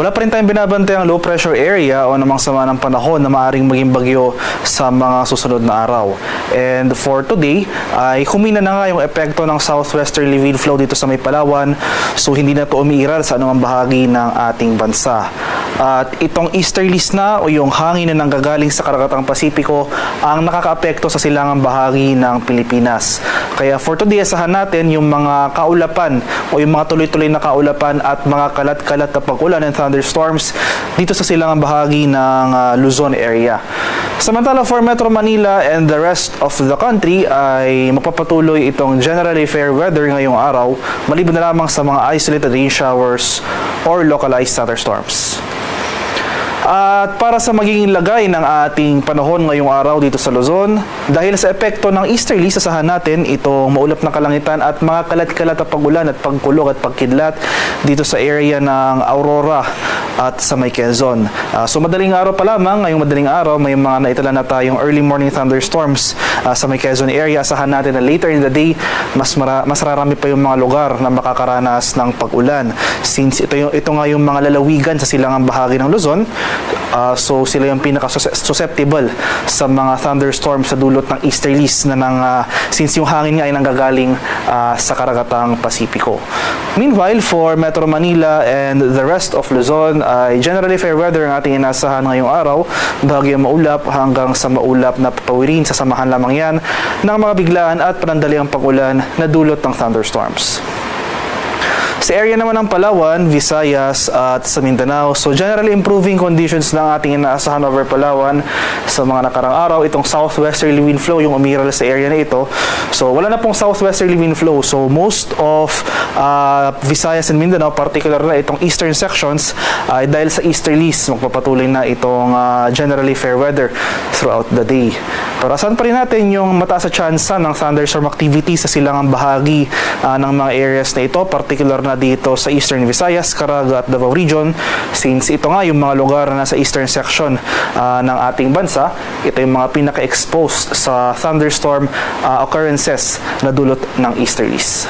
Wala pa rin tayong binabantay ang low pressure area o namang sama ng panahon na maaaring maging bagyo sa mga susunod na araw. And for today, ay humina na nga yung epekto ng southwesterly wind flow dito sa may Palawan. So hindi na ito umiiral sa anumang bahagi ng ating bansa. At itong easterlies na o yung hangin na nanggagaling sa karagatang Pasipiko ang nakakaapekto sa silangang bahagi ng Pilipinas. Kaya for today, asahan natin yung mga kaulapan o yung mga tuloy-tuloy na kaulapan at mga kalat-kalat na pag-ulan and thunderstorms dito sa silangang bahagi ng Luzon area. Samantala for Metro Manila and the rest of the country ay magpapatuloy itong generally fair weather ngayong araw, maliban na lamang sa mga isolated rain showers or localized thunderstorms. At para sa magiging lagay ng ating panahon ngayong araw dito sa Luzon, dahil sa epekto ng easterly, sasahan natin itong maulap na kalangitan at mga kalat-kalat na pag-ulan at pagkulog at pagkidlat dito sa area ng Aurora at sa may Quezon. So madaling araw pa lamang, ngayong madaling araw, may mga naitala na tayong early morning thunderstorms sa may Quezon area. Asahan natin na later in the day, mas rarami pa yung mga lugar na makakaranas ng pag-ulan. Since ito nga yung mga lalawigan sa silangang bahagi ng Luzon, so sila yung pinaka-susceptible sa mga thunderstorms sa dulot ng easterlies na since yung hangin nga ay nanggagaling sa karagatang Pasipiko. Meanwhile, for Metro Manila and the rest of Luzon, ay generally fair weather ang ating inasahan ngayong araw. Bahagyang maulap hanggang sa maulap na papawirin, sasamahan lamang yan ng mga biglaan at panandaliang pag-ulan na dulot ng thunderstorms. Sa area naman ng Palawan, Visayas at sa Mindanao, so generally improving conditions ng ating inaasahan over Palawan sa mga nakarang araw. Itong southwesterly wind flow yung umiral sa area na ito. So wala na pong southwesterly wind flow. So most of Visayas and Mindanao, particular na itong eastern sections, dahil sa easterlies, magpapatuloy na itong generally fair weather throughout the day. Pero asahan pa rin natin yung mataas na tsansa ng thunderstorm activity sa silangang bahagi ng mga areas na ito, particular na dito sa Eastern Visayas, Caraga at Davao Region, since ito nga yung mga lugar na sa eastern section ng ating bansa. Ito yung mga pinaka-exposed sa thunderstorm occurrences na dulot ng easterlies.